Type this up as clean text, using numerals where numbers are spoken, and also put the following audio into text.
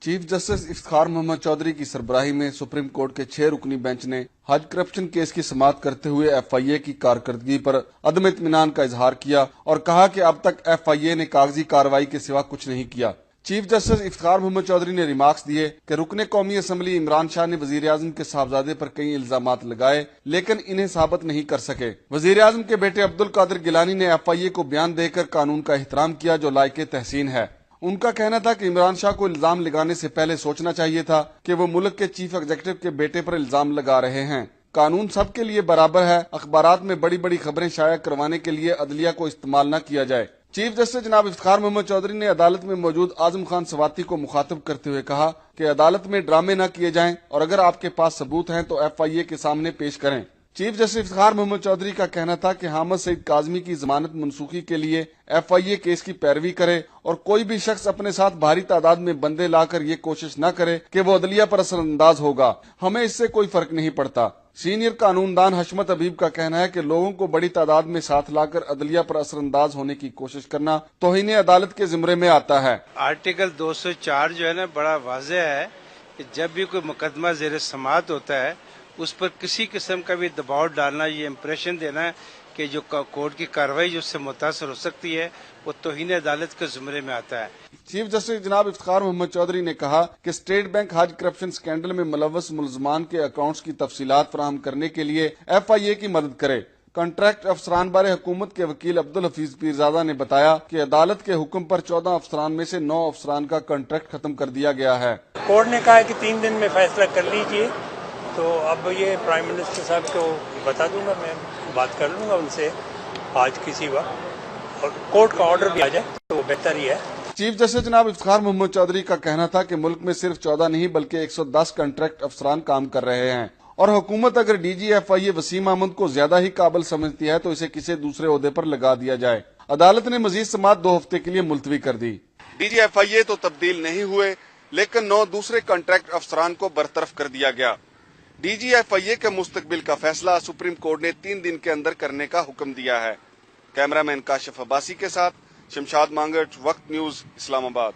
Chief justice Iftikhar Muhammad Chaudhry کی سربراہی میں سپریم کورٹ کے 6 رکنی بینچ نے حج کرپشن کیس کی سماعت کرتے ہوئے ایف آئی اے کی کارکردگی پر عدم اطمینان کا اظہار کیا اور کہا کہ اب تک ایف آئی اے نے کاغذی کارروائی کے سوا کچھ نہیں کیا۔ چیف جسٹس افتخار محمد چودھری نے ریمارکس دیے کہ رکن قومی اسمبلی عمران شاہ نے وزیر اعظم کے صاحبزادے پر کئی الزامات لگائے لیکن انہیں ثابت نہیں کر سکے۔ وزیر اعظم کے بیٹے عبد القادر گیلانی نے ایف آئی اے کو بیان دے کر قانون کا احترام کیا جو لائق تحسین ہے۔ ان کا کہنا تھا کہ عمران شاہ کو الزام لگانے سے پہلے سوچنا چاہیے تھا کہ وہ ملک کے چیف ایگزیکٹو کے بیٹے پر الزام لگا رہے ہیں۔ قانون سب کے لیے برابر ہے، اخبارات میں بڑی بڑی خبریں شائع کروانے کے لیے عدلیہ کو استعمال نہ کیا جائے۔ چیف جسٹس جناب افتخار محمد چودھری نے عدالت میں موجود اعظم خان سواتی کو مخاطب کرتے ہوئے کہا کہ عدالت میں ڈرامے نہ کیے جائیں اور اگر آپ کے پاس ثبوت ہیں تو ایف آئی اے کے سامنے پیش کریں۔ چیف جسٹس افتخار محمد چودھری کا کہنا تھا کہ حامد سعید کاظمی کی ضمانت منسوخی کے لیے ایف آئی اے کیس کی پیروی کرے اور کوئی بھی شخص اپنے ساتھ بھاری تعداد میں بندے لا کر یہ کوشش نہ کرے کہ وہ عدلیہ پر اثر انداز ہوگا، ہمیں اس سے کوئی فرق نہیں پڑتا۔ سینئر قانون دان حشمت حبیب کا کہنا ہے کہ لوگوں کو بڑی تعداد میں ساتھ لا کر عدلیہ پر اثر انداز ہونے کی کوشش کرنا توہین عدالت کے زمرے میں آتا ہے۔ آرٹیکل 204 جو ہے نا بڑا واضح ہے کہ جب بھی کوئی مقدمہ زیر سماعت ہوتا ہے اس پر کسی قسم کا بھی دباؤ ڈالنا، یہ امپریشن دینا ہے کہ جو کورٹ کی کارروائی جو اس سے متاثر ہو سکتی ہے وہ توہین عدالت کے زمرے میں آتا ہے۔ چیف جسٹس جناب افتخار محمد چودھری نے کہا کہ اسٹیٹ بینک حج کرپشن سکینڈل میں ملوث ملزمان کے اکاؤنٹس کی تفصیلات فراہم کرنے کے لیے ایف آئی اے کی مدد کرے۔ کنٹریکٹ افسران بارے حکومت کے وکیل عبدالحفیظ پیرزادہ نے بتایا کہ عدالت کے حکم پر 14 افسران میں سے 9 افسران کا کنٹریکٹ ختم کر دیا گیا ہے۔ کورٹ نے کہا کہ 3 دن میں فیصلہ کر لیجئے، تو اب یہ پرائم منسٹر صاحب کو بتا دوں گا، میں بات کر لوں گا ان سے آج کسی وقت، اور کورٹ کا آرڈر بھی آ جائے تو بہتر ہی ہے۔ چیف جسٹس جناب افتخار محمد چودھری کا کہنا تھا کہ ملک میں صرف 14 نہیں بلکہ 110 کنٹریکٹ افسران کام کر رہے ہیں اور حکومت اگر ڈی جی ایف آئی اے وسیم احمد کو زیادہ ہی قابل سمجھتی ہے تو اسے کسی دوسرے عہدے پر لگا دیا جائے۔ عدالت نے مزید سماعت 2 ہفتے کے لیے ملتوی کر دی۔ ڈی جی ایف آئی اے تو تبدیل نہیں ہوئے لیکن 9 دوسرے کنٹریکٹ افسران کو برطرف کر دیا گیا۔ ڈی جی ایف آئی اے کے مستقبل کا فیصلہ سپریم کورٹ نے 3 دن کے اندر کرنے کا حکم دیا ہے۔ کیمرہ مین کاشف عباسی کے ساتھ شمشاد مانگٹ، وقت نیوز، اسلام آباد۔